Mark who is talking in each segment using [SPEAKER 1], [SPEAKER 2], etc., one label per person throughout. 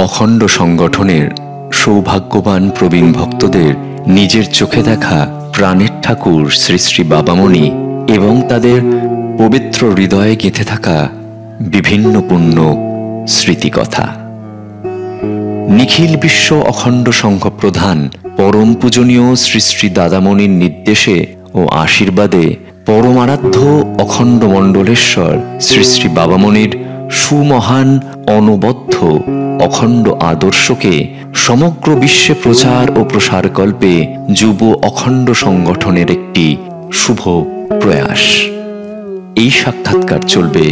[SPEAKER 1] অখণ্ড সংগঠনের সৌভাগ্যবান প্রবীণ ভক্তদের নিজের চোখে দেখা প্রাণের ঠাকুর শ্রী শ্রী বাবামণি এবং তাদের পবিত্র হৃদয়ে গেঁথে থাকা বিভিন্ন পুণ্য স্মৃতিকথা। নিখিল বিশ্ব অখণ্ড সংঘ প্রধান পরম পূজনীয় শ্রী শ্রী দাদামণির নির্দেশে ও আশীর্বাদে পরমারাধ্য অখণ্ড মণ্ডলেশ্বর শ্রী শ্রী বাবামণির সুমহান অনবদ্য অখণ্ড আদর্শকে সমগ্র বিশ্বে প্রচার ও প্রসারকল্পে যুব অখণ্ড সংগঠনের একটি শুভ প্রয়াস। এই সাক্ষাৎকার চলবে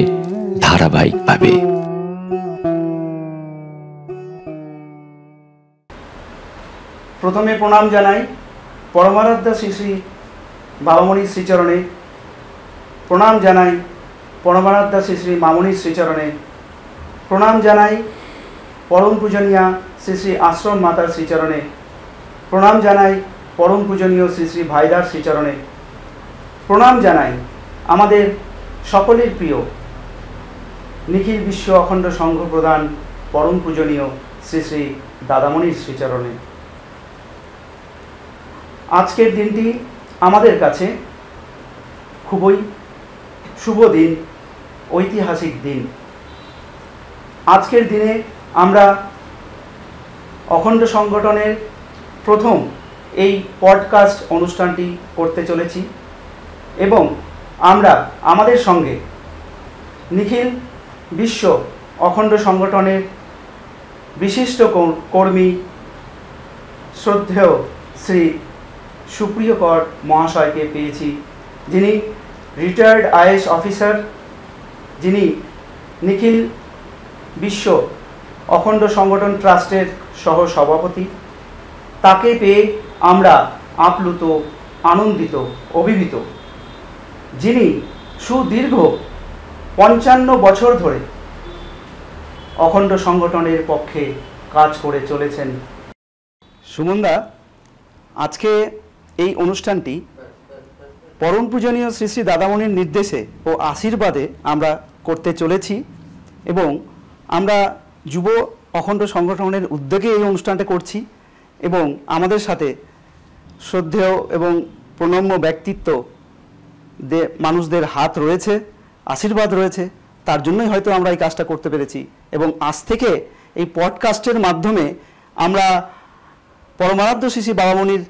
[SPEAKER 1] ধারাবাহিকভাবে।
[SPEAKER 2] প্রথমে প্রণাম জানাই পরমারাধ্যা শ্রী শ্রী বাবামণির শ্রীচরণে, প্রণাম জানাই পরমারাধ্যা শ্রী শ্রী মামণির শ্রীচরণে, প্রণাম জানাই পরম পূজনীয়া শ্রী শ্রী আশ্রম মাতার শ্রীচরণে, প্রণাম জানাই পরম পূজনীয় শ্রী শ্রী ভাইদার শ্রীচরণে, প্রণাম জানাই আমাদের সকলের প্রিয় নিখিল বিশ্ব অখণ্ড সংঘ প্রধান পরম পূজনীয় শ্রী শ্রী দাদামণির শ্রীচরণে। আজকের দিনটি আমাদের কাছে খুবই শুভ দিন, ঐতিহাসিক দিন। আজকের দিনে আমরা অখণ্ড সংগঠনের প্রথম এই পডকাস্ট অনুষ্ঠানটি করতে চলেছি এবং আমরা আমাদের সঙ্গে নিখিল বিশ্ব অখণ্ড সংগঠনের বিশিষ্ট কর্মী শ্রদ্ধেয় শ্রী সুপ্রিয় কর মহাশয়কে পেয়েছি, যিনি রিটায়ার্ড আইএএস অফিসার, যিনি নিখিল বিশ্ব অখণ্ড সংগঠন ট্রাস্টের সহ সভাপতি। তাকে পেয়ে আমরা আপ্লুত, আনন্দিত, অভিভূত। যিনি সুদীর্ঘ ৫৫ বছর ধরে অখণ্ড সংগঠনের পক্ষে কাজ করে চলেছেন। সুমনদা, আজকে এই অনুষ্ঠানটি পরম পূজনীয় শ্রী শ্রী দাদামণির নির্দেশে ও আশীর্বাদে আমরা করতে চলেছি এবং আমরা যুব অখণ্ড সংগঠনের উদ্যোগে এই অনুষ্ঠানটা করছি এবং আমাদের সাথে শ্রদ্ধেয় এবং প্রণম্য ব্যক্তিত্ব মানুষদের হাত রয়েছে, আশীর্বাদ রয়েছে। তার জন্যই হয়তো আমরা এই কাজটা করতে পেরেছি এবং আজ থেকে এই পডকাস্টের মাধ্যমে আমরা পরমারাধ্য শ্রী শ্রী বাবামণির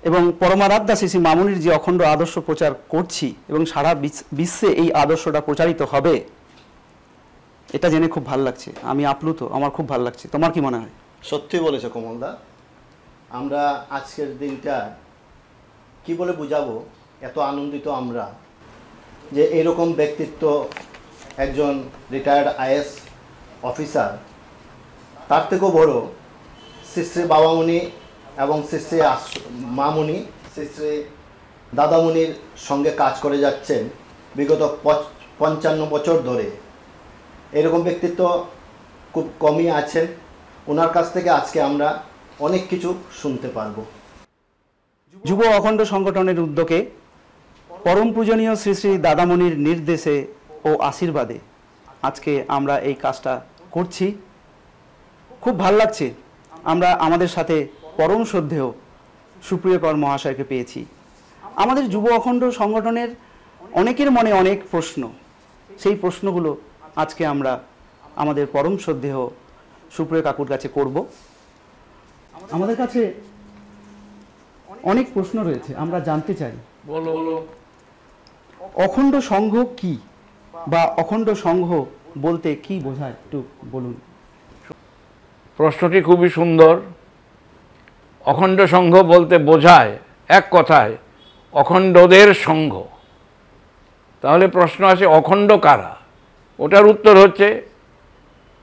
[SPEAKER 2] এবং পরমারাধ্যা শ্রী শ্রী মামণির যে অখণ্ড আদর্শ প্রচার করছি এবং সারা বিশ্বে এই আদর্শটা প্রচারিত হবে, এটা জেনে খুব ভালো লাগছে। আমি আপ্লুত, আমার খুব ভালো লাগছে। তোমার কি মনে হয়?
[SPEAKER 3] সত্যি বলেছো কমলদা। আমরা আজকের দিনটা কি বলে বুঝাবো, এত আনন্দিত আমরা যে এরকম ব্যক্তিত্ব, একজন রিটায়ার্ড আইএএস অফিসার, তার থেকেও বড় শ্রী শ্রী বাবামণি এবং শ্রী শ্রী মামণি, শ্রী শ্রী দাদামণির সঙ্গে কাজ করে যাচ্ছেন বিগত ৫৫ বছর ধরে। এরকম ব্যক্তিত্ব খুব কমই আছেন। ওনার কাছ থেকে আজকে আমরা অনেক কিছু শুনতে পারবো।
[SPEAKER 2] যুব অখণ্ড সংগঠনের উদ্যোগে পরম পূজনীয় শ্রী শ্রী দাদামণির নির্দেশে ও আশীর্বাদে আজকে আমরা এই কাজটা করছি। খুব ভাল লাগছে। আমরা আমাদের সাথে পরম শ্রদ্ধেয় সুপ্রিয় কর মহাশয়কে পেয়েছি। আমাদের যুব অখণ্ড সংগঠনের অনেকের মনে অনেক প্রশ্ন, সেই প্রশ্নগুলো আজকে আমরা আমাদের পরম শ্রদ্ধেয় সুপ্রিয় কাকুর কাছে করব। আমাদের কাছে অনেক প্রশ্ন রয়েছে, আমরা জানতে চাই অখণ্ড সংঘ কি, বা অখণ্ড সংঘ বলতে কি বোঝায়, একটু বলুন।
[SPEAKER 4] প্রশ্নটি খুবই সুন্দর। অখণ্ড সংঘ বলতে বোঝায় এক কথায় অখণ্ডদের সংঘ। তাহলে প্রশ্ন আছে অখণ্ড কারা? ওটার উত্তর হচ্ছে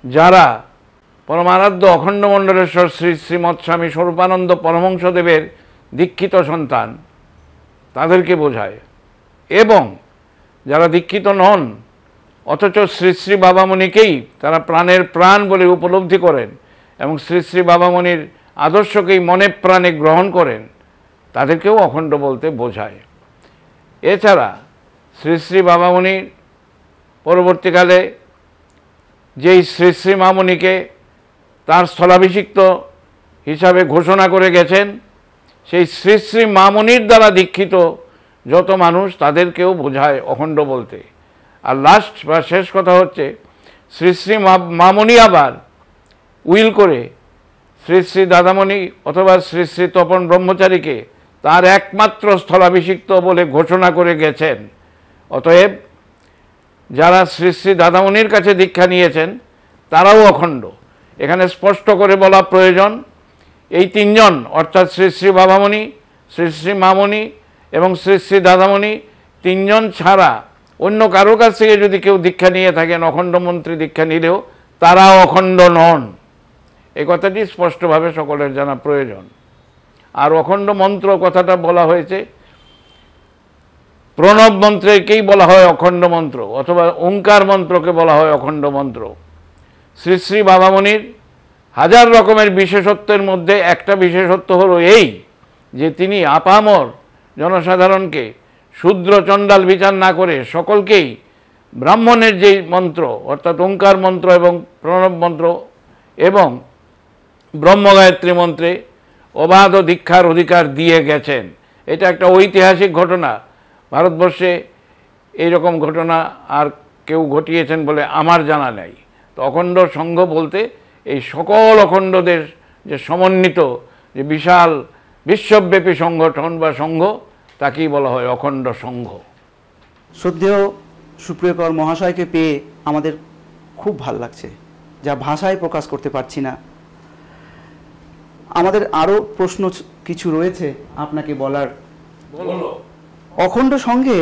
[SPEAKER 4] যারা পরমারাধ্য অখণ্ড মণ্ডলেশ্বর শ্রী শ্রীমৎ স্বামী স্বরূপানন্দ পরমহংসদেবের দীক্ষিত সন্তান, তাদেরকে বোঝায়। এবং যারা দীক্ষিত নন অথচ শ্রী শ্রী বাবামণিকেই তারা প্রাণের প্রাণ বলে উপলব্ধি করেন এবং শ্রী শ্রী বাবামণির আদর্শকেই মনে প্রাণে গ্রহণ করেন, তাদেরকেও অখণ্ড বলতে বোঝায়। এছাড়া শ্রী শ্রী বাবামণির পরবর্তীকালে যেই শ্রী শ্রী মামণিকে তার স্থলাভিষিক্ত হিসাবে ঘোষণা করে গেছেন, সেই শ্রী শ্রী মামনির দ্বারা দীক্ষিত যত মানুষ তাদেরকেও বোঝায় অখণ্ড বলতে। আর লাস্ট বা শেষ কথা হচ্ছে, শ্রী শ্রী মামনি আবার উইল করে শ্রী শ্রী দাদামণি অথবা শ্রী শ্রী তপন ব্রহ্মচারীকে তার একমাত্র স্থলাভিষিক্ত বলে ঘোষণা করে গেছেন। অতএব যারা শ্রী শ্রী দাদামণির কাছে দীক্ষা নিয়েছেন তারাও অখণ্ড। এখানে স্পষ্ট করে বলা প্রয়োজন, এই তিনজন অর্থাৎ শ্রী শ্রী বাবামণি, শ্রী শ্রী মামনি এবং শ্রী শ্রী দাদামণি, তিনজন ছাড়া অন্য কারো কাছ থেকে যদি কেউ দীক্ষা নিয়ে থাকেন, অখণ্ড মন্ত্রী দীক্ষা নিলেও তারা অখণ্ড নন। এই কথাটি স্পষ্টভাবে সকলের জানা প্রয়োজন। আর অখণ্ড মন্ত্র কথাটা বলা হয়েছে, প্রণব মন্ত্রকেই বলা হয় অখণ্ড মন্ত্র, অথবা ওঙ্কার মন্ত্রকে বলা হয় অখণ্ড মন্ত্র। শ্রী শ্রী বাবামণির হাজার রকমের বিশেষত্বের মধ্যে একটা বিশেষত্ব হলো এই যে তিনি আপামর জনসাধারণকে শূদ্র চণ্ডাল বিচার না করে সকলকেই ব্রাহ্মণের যে মন্ত্র অর্থাৎ ওঙ্কার মন্ত্র এবং প্রণব মন্ত্র এবং ব্রহ্মগায়ত্রী মন্ত্রে অবাধ দীক্ষার অধিকার দিয়ে গেছেন। এটা একটা ঐতিহাসিক ঘটনা। ভারতবর্ষে এইরকম ঘটনা আর কেউ ঘটিয়েছেন বলে আমার জানা নেই। তো অখণ্ড সংঘ বলতে এই সকল অখণ্ডদের যে সমন্বিত যে বিশাল বিশ্বব্যাপী সংগঠন বা সংঘ, তাকেই বলা হয় অখণ্ড সংঘ।
[SPEAKER 2] শ্রদ্ধেয় সুপ্রিয়কর মহাশয়কে পেয়ে আমাদের খুব ভাল লাগছে, যা ভাষায় প্রকাশ করতে পারছি না। আমাদের আরও প্রশ্ন কিছু রয়েছে আপনাকে বলার। অখণ্ড সংঘে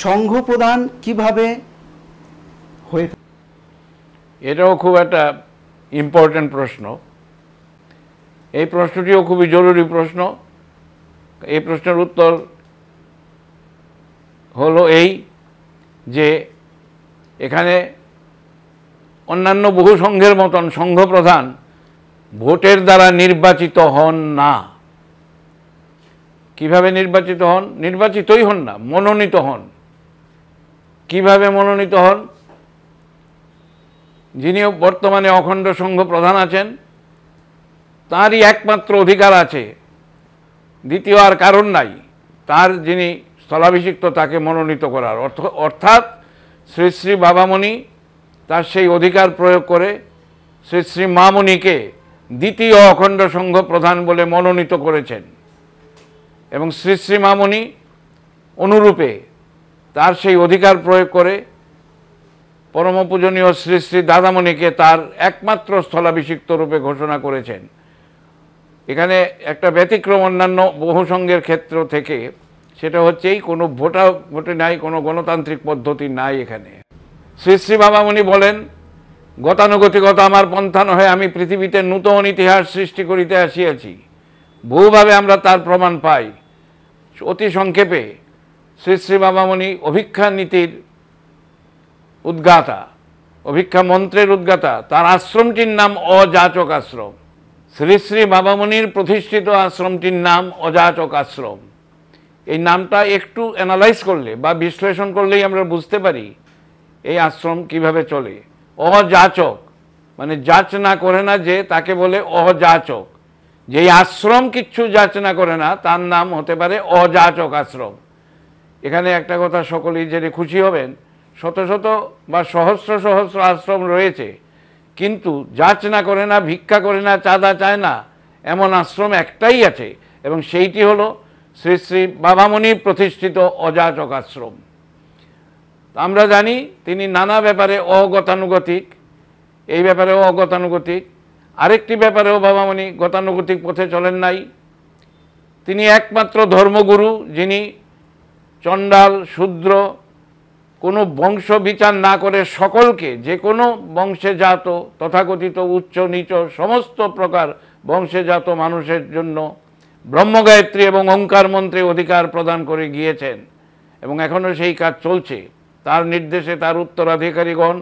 [SPEAKER 2] সংঘ প্রদান কিভাবে হয়ে থাকে?
[SPEAKER 4] এটাও খুব একটা ইম্পর্ট্যান্ট প্রশ্ন। এই প্রশ্নটিও খুবই জরুরি প্রশ্ন। এই প্রশ্নের উত্তর হলো এই যে এখানে অন্যান্য বহু সংঘের মতন সংঘ প্রধান ভোটের দ্বারা নির্বাচিত হন না। কিভাবে নির্বাচিত হন? নির্বাচিতই হন না, মনোনীত হন। কিভাবে মনোনীত হন? যিনি বর্তমানে অখণ্ড সংঘ প্রধান আছেন তারই একমাত্র অধিকার আছে, দ্বিতীয় আর কারণ নাই, তার যিনি স্থলাভিষিক্ত তাকে মনোনীত করার। অর্থাৎ শ্রী শ্রী বাবামণি তার সেই অধিকার প্রয়োগ করে শ্রী শ্রী মামনিকে দ্বিতীয় অখণ্ড সংঘ প্রধান বলে মনোনীত করেছেন এবং শ্রী শ্রী মামনি অনুরূপে তার সেই অধিকার প্রয়োগ করে পরম পূজনীয় শ্রী শ্রী দাদামণিকে তার একমাত্র স্থলাভিষিক্ত রূপে ঘোষণা করেছেন। এখানে একটা ব্যতিক্রম অন্যান্য বহু সংঘের ক্ষেত্র থেকে, সেটা হচ্ছেই কোনো ভোটে নাই, কোনো গণতান্ত্রিক পদ্ধতি নাই। এখানে শ্রী শ্রী বাবামণি বলেন, গতানুগতিকতা আমার পন্থা নহে, আমি পৃথিবীতে নূতন ইতিহাস সৃষ্টি করিতে আসিয়াছি। বহুভাবে আমরা তার প্রমাণ পাই। অতি সংক্ষেপে শ্রী শ্রী বাবামণি অভিক্ষা নীতির উদ্গাতা, অভিক্ষা মন্ত্রের উদ্গাতা। তার আশ্রমটির নাম অযাচক আশ্রম। শ্রী শ্রী বাবামণির প্রতিষ্ঠিত আশ্রমটির নাম অযাচক আশ্রম। এই নামটা একটু অ্যানালাইজ করলে বা বিশ্লেষণ করলেই আমরা বুঝতে পারি এই আশ্রম কিভাবে চলে। অযাচক মানে যাচনা করে না যে, তাকে বলে অযাচক। যেই আশ্রম কিচ্ছু যাচনা করে না তার নাম হতে পারে অযাচক আশ্রম। এখানে একটা কথা সকলেই জেনে খুশি হবেন, শত শত বা সহস্র সহস্র আশ্রম রয়েছে, কিন্তু যাচনা করে না, ভিক্ষা করে না, চাঁদা চায় না, এমন আশ্রম একটাই আছে, এবং সেইটি হলো শ্রী শ্রী বাবামণি প্রতিষ্ঠিত অযাচক আশ্রম। আমরা জানি তিনি নানা ব্যাপারে অগতানুগতিক, এই ব্যাপারেও অগতানুগতিক। আরেকটি ব্যাপারেও বাবামণি গতানুগতিক পথে চলেন নাই। তিনি একমাত্র ধর্মগুরু যিনি চণ্ডাল শূদ্র কোনো বংশ বিচার না করে সকলকে, যে কোনো বংশে জাত তথাকথিত উচ্চ নিচ সমস্ত প্রকার বংশে জাত মানুষের জন্য ব্রহ্মগায়ত্রী এবং ওঙ্কার মন্ত্রে অধিকার প্রদান করে গিয়েছেন, এবং এখনও সেই কাজ চলছে। তার নির্দেশে তার উত্তরাধিকারীগণ,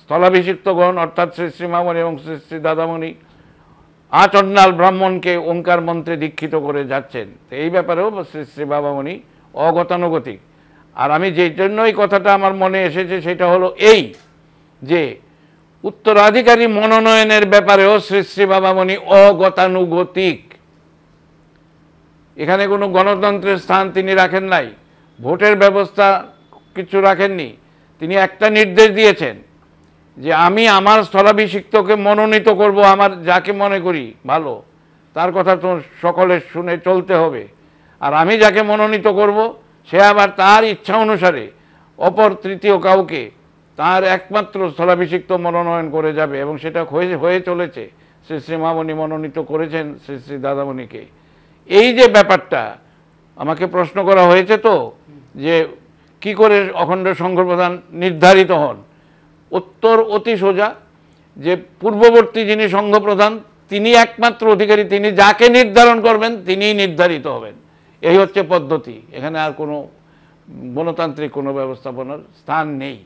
[SPEAKER 4] স্থলাভিষিক্তগণ অর্থাৎ শ্রী শ্রী মামনি এবং শ্রী শ্রী দাদামণি আচণ্ডাল ব্রাহ্মণকে ওঙ্কার মন্ত্রে দীক্ষিত করে যাচ্ছেন। তো এই ব্যাপারেও শ্রী শ্রী বাবামণি অগতানুগতিক। আর আমি যেই জন্য এই কথাটা আমার মনে এসেছে সেটা হলো এই যে উত্তরাধিকারী মনোনয়নের ব্যাপারেও শ্রী শ্রী বাবামণি অগতানুগতিক। এখানে কোনো গণতন্ত্রের স্থান তিনি রাখেন নাই, ভোটের ব্যবস্থা কিছু রাখেননি। তিনি একটা নির্দেশ দিয়েছেন যে আমি আমার স্থলাভিষিক্তকে মনোনীত করব, আমার যাকে মনে করি ভালো, তার কথা তো সকলে শুনে চলতে হবে। আর আমি যাকে মনোনীত করব সে আবার তার ইচ্ছা অনুসারে অপর তৃতীয় কাউকে তার একমাত্র স্থলাভিষিক্ত মনোনয়ন করে যাবে, এবং সেটা হয়ে চলেছে। শ্রী শ্রী মামণি মনোনীত করেছেন শ্রী শ্রী দাদামণিকে। এই যে ব্যাপারটা আমাকে প্রশ্ন করা হয়েছে তো, যে কি করে অখণ্ড সংঘ প্রধান নির্ধারিত হন, উত্তর অতি সোজা, যে পূর্ববর্তী যিনি সংঘ প্রধান তিনি একমাত্র অধিকারী, তিনি যাকে নির্ধারণ করবেন তিনিই নির্ধারিত হবেন। এই হচ্ছে পদ্ধতি, এখানে আর কোনো গণতান্ত্রিক কোনো ব্যবস্থাপনার স্থান নেই।